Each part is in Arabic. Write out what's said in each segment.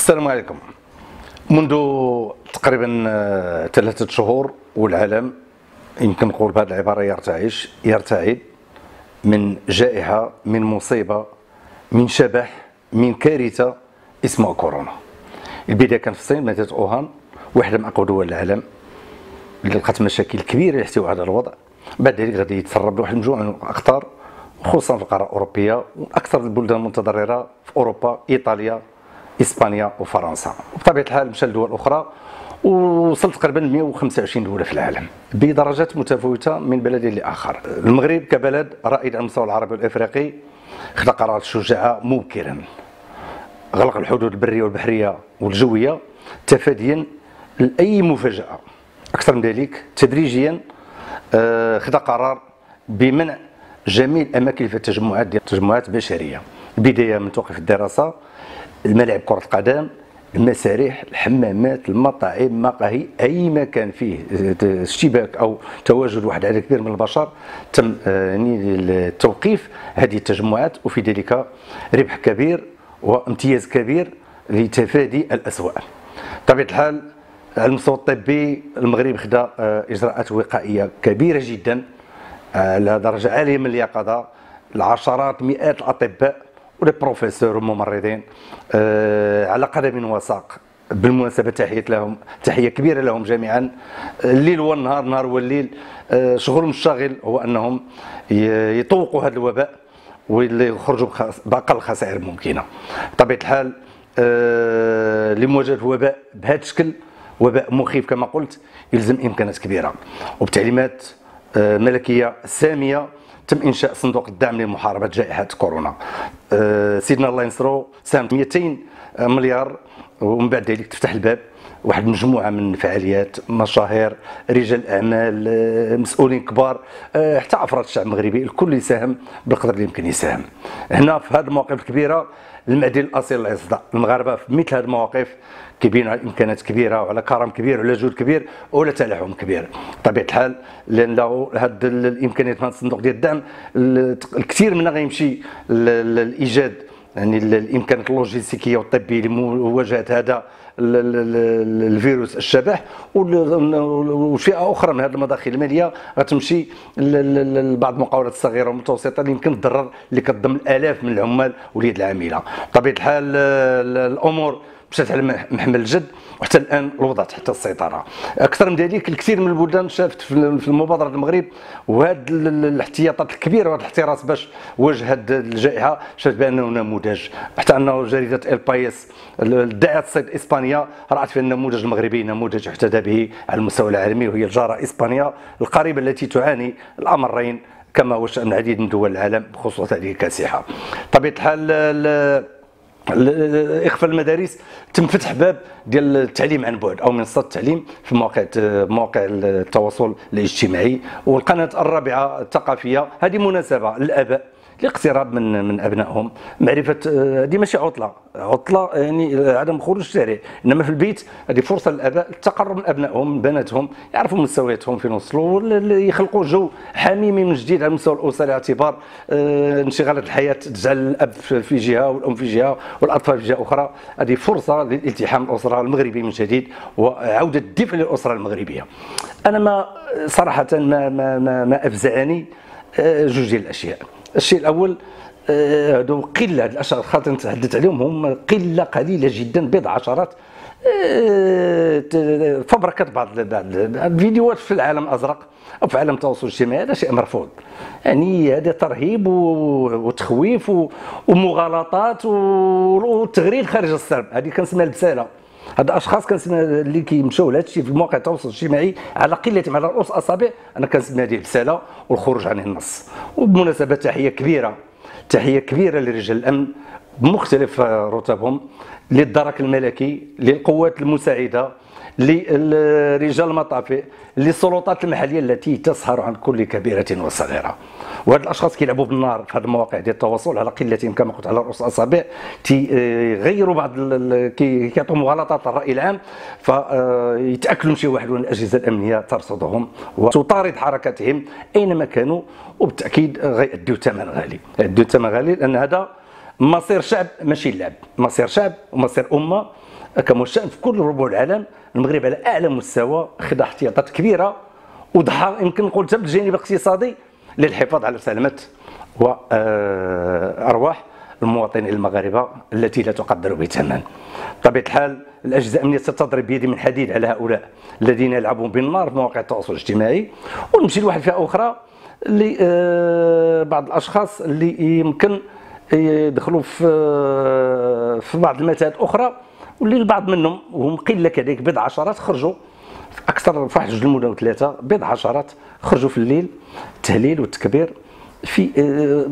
السلام عليكم. منذ تقريبا 3 شهور والعالم يمكن نقول بهذه العبارة يرتعد من جائحة، من مصيبة، من شبح، من كارثة اسمها كورونا. البداية كان في الصين، مدينة أوهان، واحدة من أقوى دول العالم اللي لقات مشاكل كبيرة يحتوي هذا الوضع. بعد ذلك غادي يتسرب لواحد المجموعة من الأخطار خصوصا في القارة الأوروبية وأكثر البلدان المتضررة في أوروبا، إيطاليا، إسبانيا وفرنسا. وبطبيعة الحال مشى لدول أخرى ووصل تقريبا 125 دولة في العالم بدرجات متفاوتة من بلد لآخر. المغرب كبلد رائد على المستوى العربي والإفريقي خذ قرارات شجاعة مبكرا، غلق الحدود البرية والبحرية والجوية تفاديا لأي مفاجأة. أكثر من ذلك تدريجيا خذ قرار بمنع جميع الأماكن في تجمعات بشرية، بداية من توقف الدراسة، الملاعب كرة القدم، المسارح، الحمامات، المطاعم، مقاهي، أي مكان فيه اشتباك أو تواجد واحد عدد كبير من البشر تم يعني توقيف هذه التجمعات، وفي ذلك ربح كبير وامتياز كبير لتفادي الأسوأ. بطبيعة الحال على المستوى الطبي المغرب خدا إجراءات وقائية كبيرة جدا على درجة عالية من اليقظة، العشرات مئات الأطباء ولا بروفيسور وممرضين على قدم وساق. بالمناسبة تحية كبيرة لهم جميعا، الليل والنهار، النهار والليل، شغل مشتغل هو أنهم يطوقوا هذا الوباء واللي يخرجوا بأقل خسائر ممكنة. بطبيعة الحال لمواجهة الوباء بهذا الشكل، وباء مخيف كما قلت، يلزم إمكانات كبيرة، وبتعليمات ملكية سامية تم إنشاء صندوق الدعم لمحاربة جائحة كورونا. سيدنا الله ينصرو ساهم 200 مليار، ومن بعد ذلك تفتح الباب واحد المجموعة من الفعاليات، مشاهير، رجال أعمال، مسؤولين كبار، حتى أفراد الشعب المغربي، الكل يساهم بالقدر اللي يمكن يساهم. هنا في هذه المواقف الكبيرة المعدن الأصيل لا يصدع. المغاربة في مثل هذه المواقف كيبينوا على إمكانات كبيرة وعلى كرم كبير وعلى جهد كبير وعلى تلاحم كبير. بطبيعة الحال لأن هذه الإمكانيات من الصندوق ديال الدعم الكثير منها غيمشي لإيجاد يعني الامكانات اللوجستيكيه والطبيه لمواجهه هذا الفيروس الشبح، وفئه اخرى من هذه المداخل الماليه غتمشي لبعض المقاولات الصغيره والمتوسطه اللي يمكن تضرر، اللي كتضم الالاف من العمال واليد العامله. بطبيعه الحال الامور مشات على محمل الجد، وحتى الان الوضع تحت السيطره. اكثر من ذلك الكثير من البلدان شافت في المبادره المغرب وهذه الاحتياطات الكبيره وهذا الاحتراس باش واجه هذه الجائحه، شافت بانه نموذج، حتى انه جريده البايس دعت الصيد اسبانيا رات في النموذج المغربي نموذج يحتذى به على المستوى العالمي، وهي الجاره اسبانيا القريبه التي تعاني الامرين كما هو شأن العديد من دول العالم بخصوص هذه الكاسحه. بطبيعه الحال اخفاء المدارس تم فتح باب ديال التعليم عن بعد او منصات التعليم في مواقع التواصل الاجتماعي، والقناه الرابعه الثقافيه هذه مناسبه للاباء الاقتراب من ابنائهم، معرفه هذه ماشي عطله يعني عدم خروج الشارع، انما في البيت هذه فرصه للاباء التقرب من ابنائهم من بناتهم، يعرفوا مستوياتهم فين وصلوا، يخلقوا جو حميمي من جديد على المستوى الاسري، اعتبار انشغالات الحياه تجعل الاب في جهه والام في جهه والاطفال في جهه اخرى. هذه فرصه للالتحام الاسره المغربي من جديد وعوده الدفء للاسره المغربيه. انا ما صراحه ما افزعني جوج ديال الاشياء. الشيء الاول هذو قله، هاد الاشخاص خاطر نتحدث عليهم هم قله قليله جدا، بضع عشرات فبركت بعض الفيديوهات في العالم الازرق او في عالم التواصل الاجتماعي. هذا شيء مرفوض، يعني هذا ترهيب وتخويف ومغالطات وتغريد خارج السرب. هذه كنسميها البساله. هاد الاشخاص كنسميها اللي كيمشيو لهذا الشيء في مواقع التواصل الاجتماعي على قلتهم على رؤوس اصابع، انا كنسميها هذه البساله والخروج عن النص. وبمناسبه تحيه كبيره لرجال الامن بمختلف رتبهم، للدرك الملكي، للقوات المساعده، لرجال المطافئ، للسلطات المحليه التي تسهر عن كل كبيره وصغيره. وهاد الاشخاص كيلعبوا بالنار في هذه المواقع ديال التواصل على قلتهم كما قلت على رؤوس الاصابع، تيغيروا بعض كيعطوا مغالطات للراي العام، فيتاكلوا شي واحد من الاجهزه الامنيه ترصدهم وتطارد حركاتهم اينما كانوا، وبالتاكيد غيأديو ثمن غالي، لان هذا مصير شعب ماشي لعب، مصير شعب ومصير امه كمشان في كل ربوع العالم. المغرب على اعلى مستوى خذ احتياطات كبيره وضحى يمكن نقول حتى بالجانب الاقتصادي للحفاظ على سلامه وارواح المواطنين المغاربه التي لا تقدر بثمن. بطبيعه الحال الاجهزه الامنيه ستضرب بيد من حديد على هؤلاء الذين يلعبون بالنار في مواقع التواصل الاجتماعي. ونمشي لواحد الفئه اخرى اللي بعض الاشخاص اللي يمكن يدخلوا في بعض المتاهات اخرى، واللي البعض منهم وهم قله كذلك بضع عشرات خرجوا اكثر في واحد جوج المدن وثلاثه بضع عشرات خرجوا في الليل التهليل والتكبير في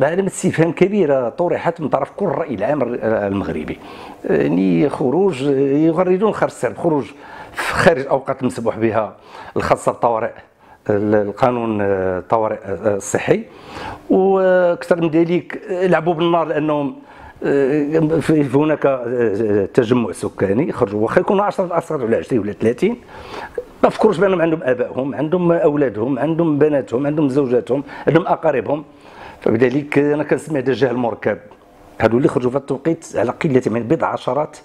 علامه استفهام كبيره طرحت من طرف كل الراي العام المغربي. يعني خروج يغردون خارج السرب، خروج خارج اوقات مسموح بها الخاصه بالطوارئ القانون الطوارئ الصحي، واكثر من ذلك لعبوا بالنار لانهم هناك تجمع سكاني خرجوا واخا يكونوا 10 اشخاص ولا 20 ولا 30، ما فكروش بانهم عندهم ابائهم، عندهم اولادهم، عندهم بناتهم، عندهم زوجاتهم، عندهم اقاربهم. فبذلك انا كنسمي هذا جهل مركب. هادو اللي خرجوا في التوقيت على قله من بضع عشرات،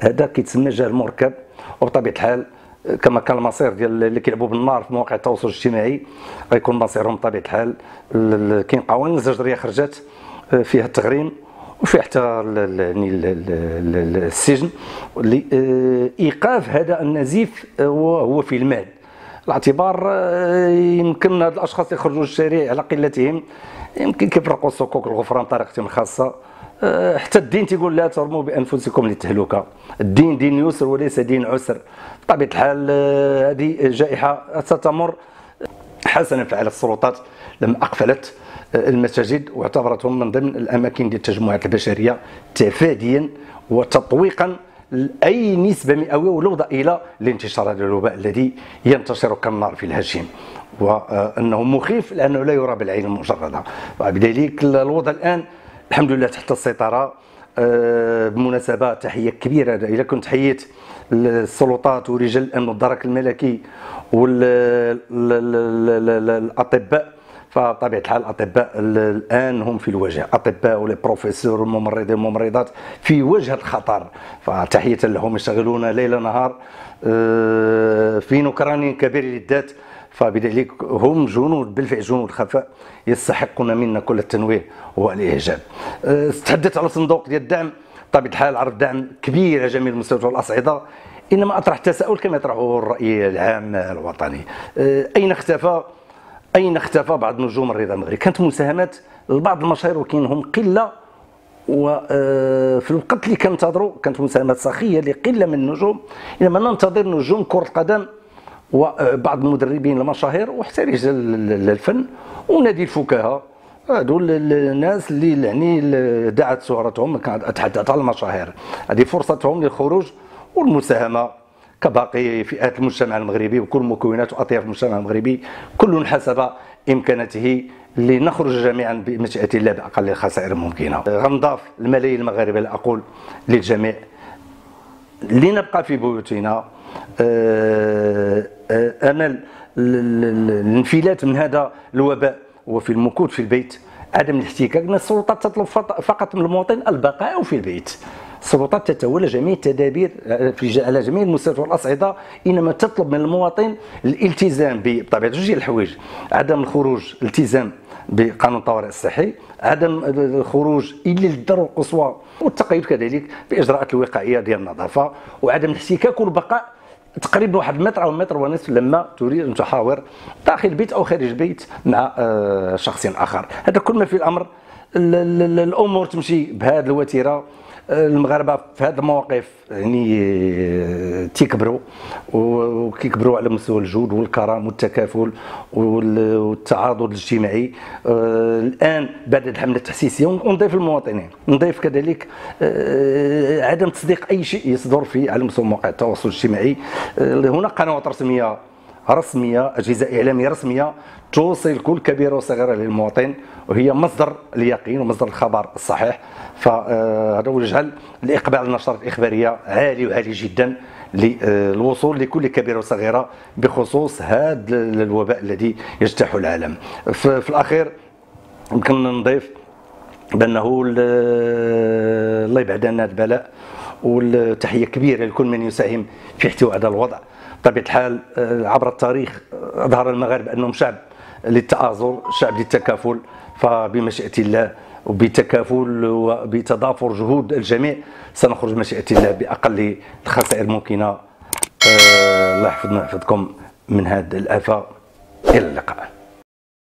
هذا كيتسمى جهل مركب. وبطبيعه الحال كما كان المصير ديال اللي كيلعبوا بالنار في مواقع التواصل الاجتماعي غيكون مصيرهم بطبيعه الحال. كاين قوانين زجريه خرجت فيها التغريم وفي حتى يعني السجن لايقاف هذا النزيف وهو في المال. الاعتبار يمكن هاد الاشخاص يخرجوا للشارع على قلتهم يمكن كيفرقوا صكوك الغفران بطريقتهم الخاصه. حتى الدين تيقول لا ترموا بانفسكم للتهلكه، الدين دين يسر وليس دين عسر. بطبيعه الحال هذه جائحه ستمر. حسنا فعل السلطات لما اقفلت المساجد واعتبرتهم من ضمن الاماكن ديال التجمعات البشريه تفاديا وتطويقا لاي نسبه مئويه ولو ضئيله لانتشار هذا الوباء الذي ينتشر كالنار في الهشيم، وانه مخيف لانه لا يرى بالعين المجرده. وبذلك الوضع الان الحمد لله تحت السيطره. بمناسبه تحيه كبيره اذا كنت حييت السلطات ورجال الامن والدرك الملكي والاطباء، فبطبيعه الحال الاطباء الان هم في الوجه، اطباء ولي بروفيسور والممرضين والممرضات في وجه الخطر، فتحيه لهم يشتغلون ليل نهار في نكران كبير للذات. فبذلك هم جنود بالفعل جنود خفاء يستحقون منا كل التنويه والاعجاب. تحدثت على صندوق ديال الدعم، بطبيعه الحال عرض دعم كبير على جميع المستويات والاصعده، انما اطرح تساؤل كما يطرحه الراي العام الوطني. اين اختفى بعض نجوم الرضا المغربي؟ كانت مساهمات لبعض المشاهير ولكن هم قله، وفي الوقت اللي كننتظروا كانت مساهمات سخيه لقله من النجوم، انما ننتظر نجوم كره القدم وبعض المدربين المشاهير وحتى رجال الفن ونادي الفكاهه. هادو الناس اللي يعني دعت صورتهم، اتحدث على المشاهير، هذه فرصتهم للخروج والمساهمه كباقي فئات المجتمع المغربي وكل مكونات واطياف المجتمع المغربي، كل حسب امكاناته لنخرج جميعا بمشيئه الله باقل الخسائر الممكنه. غنضاف الملايين المغاربه اقول للجميع لنبقى في بيوتنا، امل الانفلات من هذا الوباء وفي المكوث في البيت، عدم الاحتكاك. السلطات تطلب فقط من المواطن البقاء في البيت. السلطات تتولى جميع التدابير على جميع المستويات والاصعده، انما تطلب من المواطن الالتزام بطبيعه جوج الحوايج: عدم الخروج، الالتزام بقانون الطوارئ الصحي، عدم الخروج الا للضروره القصوى، والتقيد كذلك باجراءات الوقائيه ديال النظافه، وعدم الاحتكاك والبقاء تقريبا واحد المتر او متر ونصف لما تريد ان تحاور داخل البيت او خارج البيت مع شخص اخر. هذا كل ما في الامر. الامور تمشي بهذه الوتيره. المغاربه في هذه المواقف يعني تيكبروا وكيكبروا على مستوى الجود والكرم والتكافل والتعاضد الاجتماعي. الان بعد الحمله التحسيسيه ونضيف المواطنين، نضيف كذلك عدم تصديق اي شيء يصدر على مستوى مواقع التواصل الاجتماعي. هناك قنوات رسميه، اجهزه اعلاميه رسميه توصل كل كبيره وصغيره للمواطن، وهي مصدر اليقين ومصدر الخبر الصحيح. فهذا هو يجعل الاقبال على النشرات الاخباريه عالي جدا للوصول لكل كبيره وصغيره بخصوص هذا الوباء الذي يجتاح العالم. في الاخير يمكن نضيف بانه الله يبعد عنا هذا البلاء والتحيه كبيره لكل من يساهم في احتواء هذا الوضع. بطبيعه الحال عبر التاريخ ظهر المغاربه انهم شعب للتآزر، شعب للتكافل، فبمشيئه الله وبتكافل وبتضافر جهود الجميع سنخرج بمشيئه الله باقل الخسائر الممكنه. الله يحفظنا ويحفظكم من هذه الآفة. إلى اللقاء.